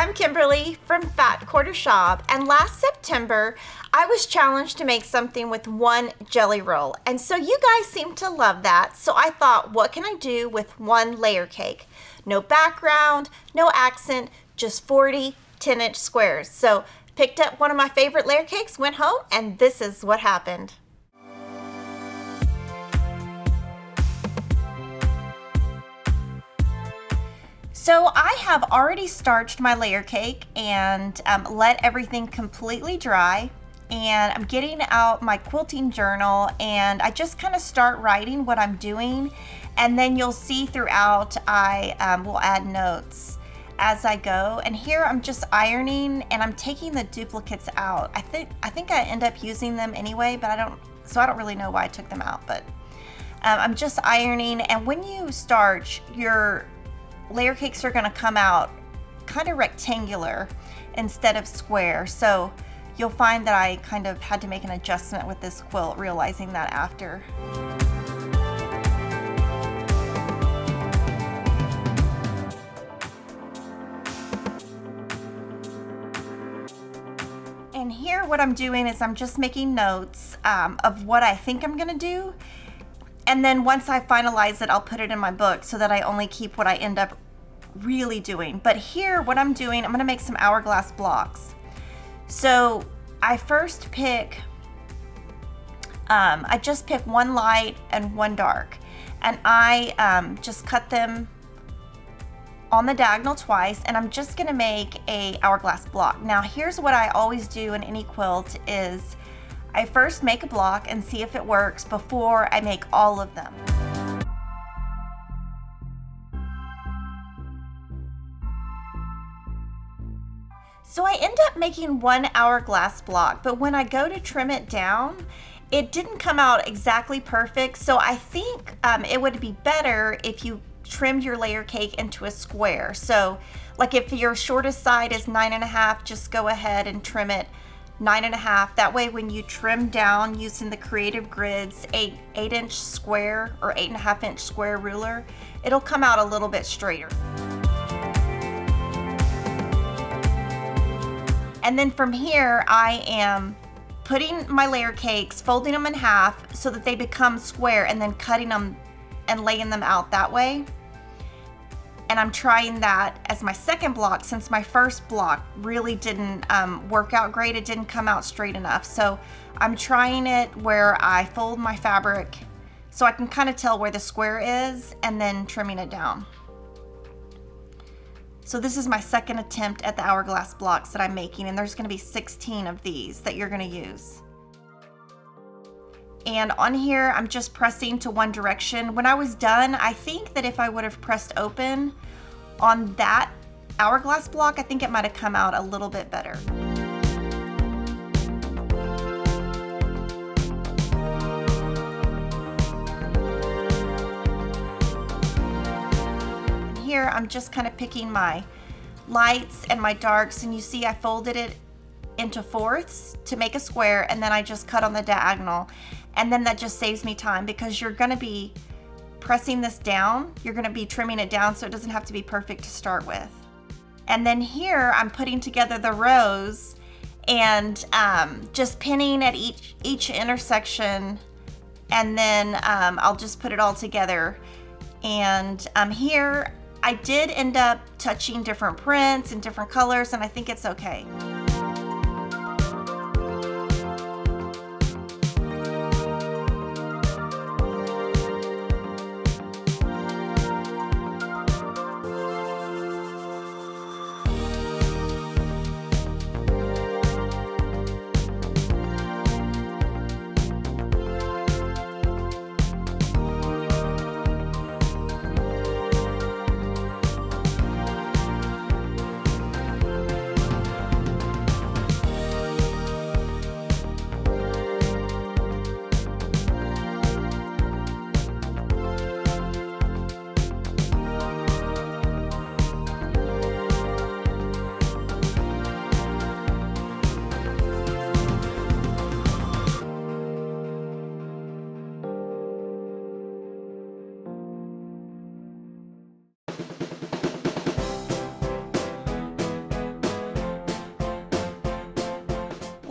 I'm Kimberly from Fat Quarter Shop, and last September I was challenged to make something with one jelly roll, and so you guys seem to love that. So I thought, what can I do with one layer cake? No background, no accent, just 40 10-inch squares. So picked up one of my favorite layer cakes, went home, and this is what happened. So I have already starched my layer cake and let everything completely dry, and I'm getting out my quilting journal and I just kind of start writing what I'm doing, and then you'll see throughout I will add notes as I go. And here I'm just ironing and I'm taking the duplicates out. I think I end up using them anyway, but I don't really know why I took them out, but I'm just ironing. And when you starch, your layer cakes are going to come out kind of rectangular instead of square. So you'll find that I kind of had to make an adjustment with this quilt, realizing that after. And here what I'm doing is I'm just making notes of what I think I'm going to do. And then once I finalize it, I'll put it in my book so that I only keep what I end up really doing. But here, what I'm doing, I'm gonna make some hourglass blocks. So I first pick, I just pick one light and one dark. And I just cut them on the diagonal twice, and I'm just gonna make a hourglass block. Now here's what I always do in any quilt is I first make a block and see if it works before I make all of them. So I end up making one hourglass block, but when I go to trim it down, it didn't come out exactly perfect. So I think it would be better if you trimmed your layer cake into a square. So like if your shortest side is 9.5, just go ahead and trim it 9.5. That way when you trim down using the Creative Grids 8-inch square or 8.5-inch square ruler, it'll come out a little bit straighter. And then from here I am putting my layer cakes, folding them in half so that they become square, and then cutting them and laying them out that way. And I'm trying that as my second block, since my first block really didn't work out great. It didn't come out straight enough. So I'm trying it where I fold my fabric so I can kind of tell where the square is, and then trimming it down. So this is my second attempt at the hourglass blocks that I'm making, and there's gonna be 16 of these that you're gonna use. And on here, I'm just pressing to one direction. When I was done, I think that if I would have pressed open on that hourglass block, I think it might have come out a little bit better. And here, I'm just kind of picking my lights and my darks, and you see I folded it into fourths to make a square, and then I just cut on the diagonal. And then that just saves me time, because you're gonna be pressing this down, you're gonna be trimming it down so it doesn't have to be perfect to start with. And then here I'm putting together the rows and just pinning at each intersection, and then I'll just put it all together. And here I did end up touching different prints and different colors, and I think it's okay.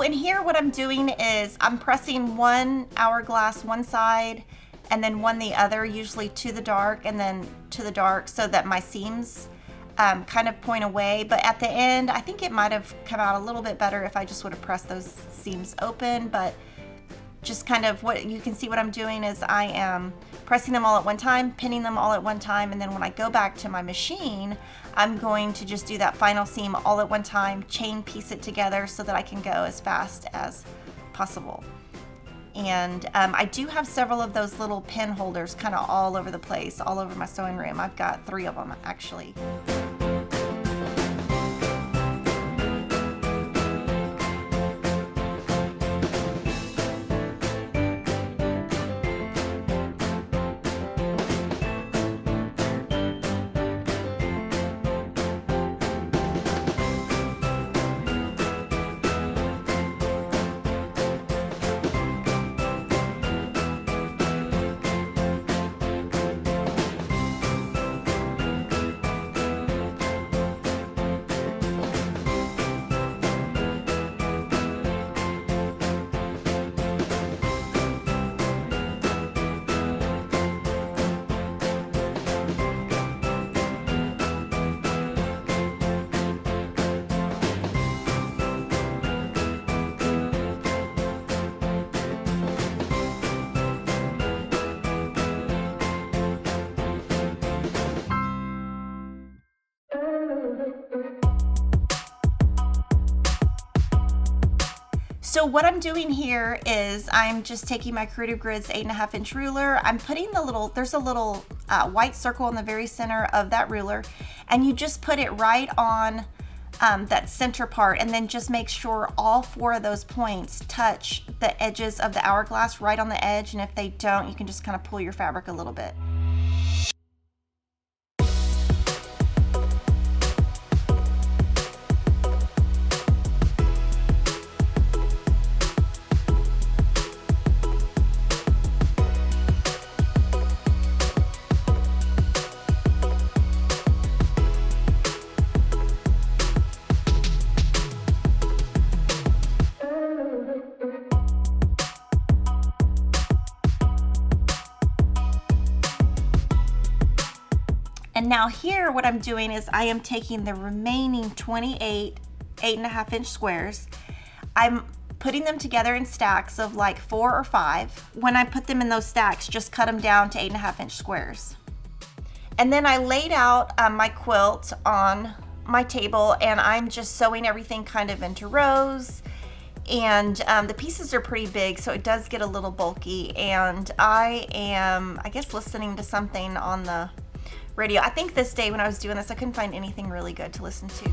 in here what I'm doing is I'm pressing one hourglass one side and then one the other, usually to the dark and then to the dark, so that my seams kind of point away. But at the end, I think it might have come out a little bit better if I just would have pressed those seams open. But just kind of what you can see what I'm doing is I am pressing them all at one time, pinning them all at one time, and then when I go back to my machine, I'm going to just do that final seam all at one time, chain piece it together so that I can go as fast as possible. And I do have several of those little pin holders kind of all over the place, all over my sewing room. I've got 3 of them actually. So what I'm doing here is I'm just taking my Creative Grids 8.5-inch ruler. I'm putting there's a little white circle in the very center of that ruler, and you just put it right on that center part, and then just make sure all 4 of those points touch the edges of the hourglass right on the edge, and if they don't, you can just kind of pull your fabric a little bit. And now here what I'm doing is I am taking the remaining 28 8.5-inch squares. I'm putting them together in stacks of like 4 or 5. When I put them in those stacks, just cut them down to 8.5-inch squares. And then I laid out my quilt on my table, and I'm just sewing everything kind of into rows. And the pieces are pretty big, so it does get a little bulky. And I am, I guess, listening to something on the radio. I think this day when I was doing this, I couldn't find anything really good to listen to.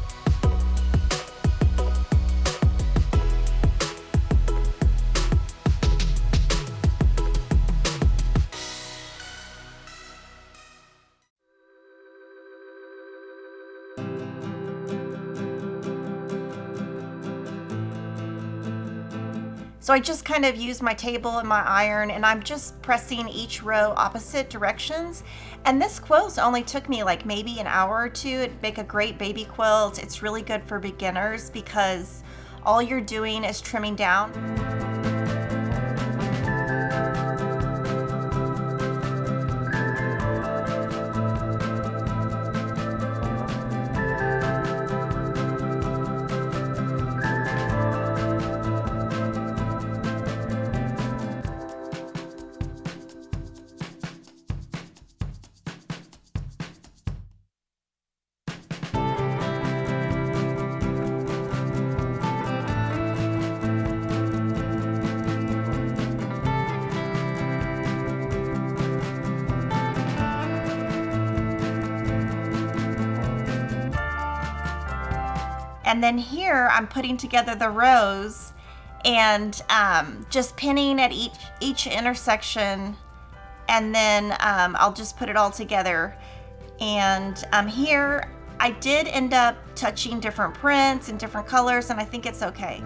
So I just kind of use my table and my iron, and I'm just pressing each row opposite directions. And this quilt only took me like maybe an hour or 2. It'd make a great baby quilt. It's really good for beginners because all you're doing is trimming down. And then here I'm putting together the rows and just pinning at each intersection, and then I'll just put it all together. And here I did end up touching different prints and different colors, and I think it's okay.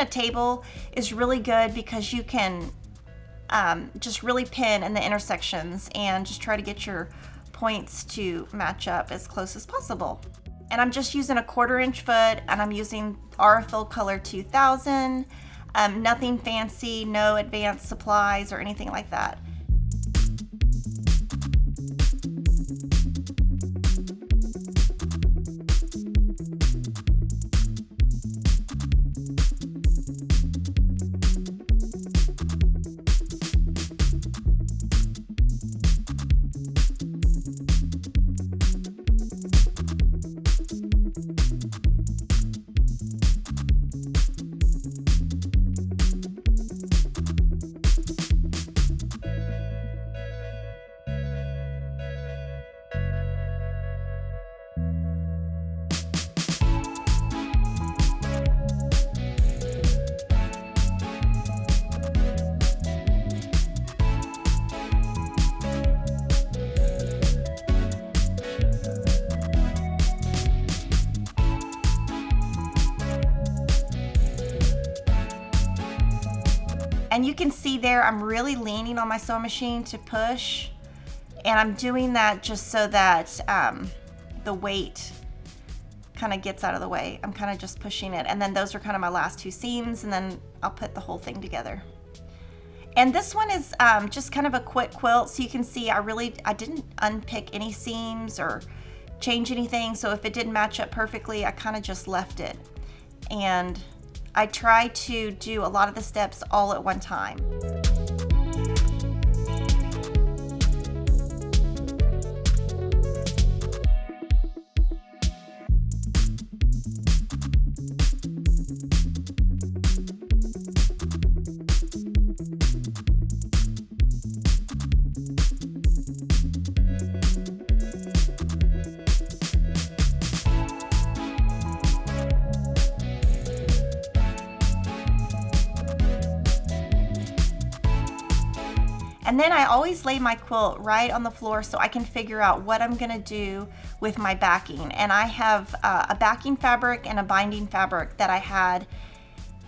a table is really good because you can just really pin in the intersections and just try to get your points to match up as close as possible. And I'm just using a 1/4 inch foot, and I'm using Aurifil Color 2000. Nothing fancy, no advanced supplies or anything like that. And you can see there, I'm really leaning on my sewing machine to push. And I'm doing that just so that the weight kind of gets out of the way. I'm kind of just pushing it. And then those are kind of my last 2 seams, and then I'll put the whole thing together. And this one is just kind of a quick quilt. So you can see I didn't unpick any seams or change anything. So if it didn't match up perfectly, I kind of just left it. And I try to do a lot of the steps all at one time. And then I always lay my quilt right on the floor so I can figure out what I'm gonna do with my backing. And I have a backing fabric and a binding fabric that I had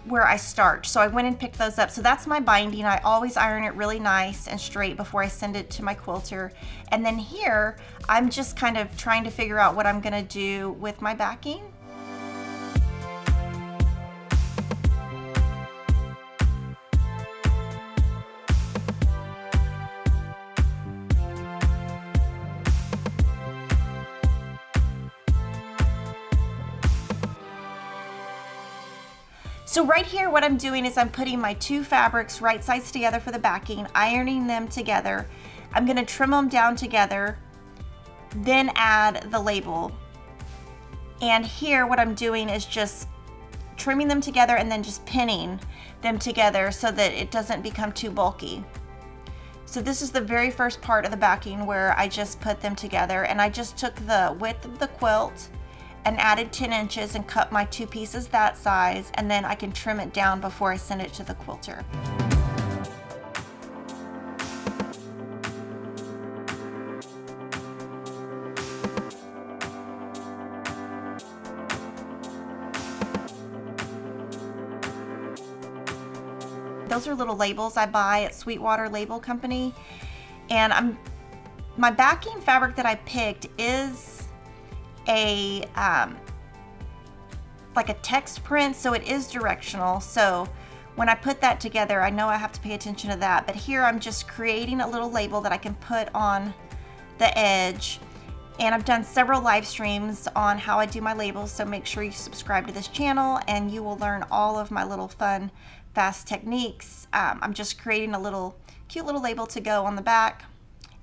where I starched. So I went and picked those up. So that's my binding. I always iron it really nice and straight before I send it to my quilter. And then here, I'm just kind of trying to figure out what I'm gonna do with my backing. So right here, what I'm doing is I'm putting my 2 fabrics right sides together for the backing, ironing them together. I'm gonna trim them down together, then add the label. And here, what I'm doing is just trimming them together and then just pinning them together so that it doesn't become too bulky. So this is the very first part of the backing where I just put them together, and I just took the width of the quilt and added 10 inches and cut my 2 pieces that size, and then I can trim it down before I send it to the quilter. Those are little labels I buy at Sweetwater Label Company, and my backing fabric that I picked is a like a text print, so it is directional. So when I put that together, I know I have to pay attention to that. But here I'm just creating a little label that I can put on the edge. And I've done several live streams on how I do my labels, so make sure you subscribe to this channel and you will learn all of my little fun, fast techniques. I'm just creating a cute little label to go on the back.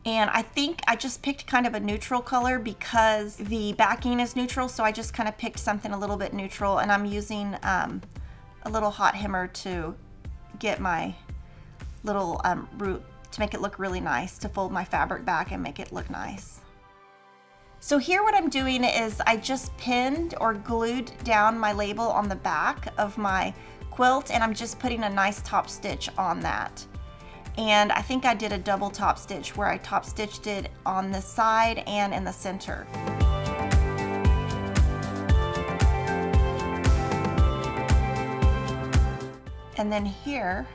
And I think I just picked kind of a neutral color because the backing is neutral, so I just kind of picked something a little bit neutral, and I'm using a little hot hammer to get my little root to make it look really nice, to fold my fabric back and make it look nice. So here what I'm doing is I just pinned or glued down my label on the back of my quilt, and I'm just putting a nice top stitch on that. And I think I did a double top stitch where I top stitched it on the side and in the center. And then here,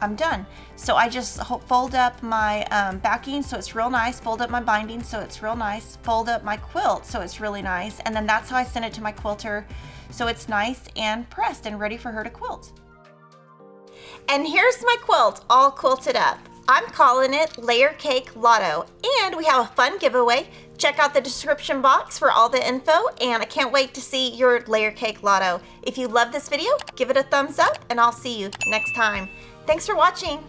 I'm done. So I just fold up my backing so it's real nice, fold up my binding so it's real nice, fold up my quilt so it's really nice, and then that's how I send it to my quilter so it's nice and pressed and ready for her to quilt. And here's my quilt all quilted up. I'm calling it Layer Cake Lotto, and we have a fun giveaway. Check out the description box for all the info, and I can't wait to see your Layer Cake Lotto. If you love this video, give it a thumbs up, and I'll see you next time. Thanks for watching.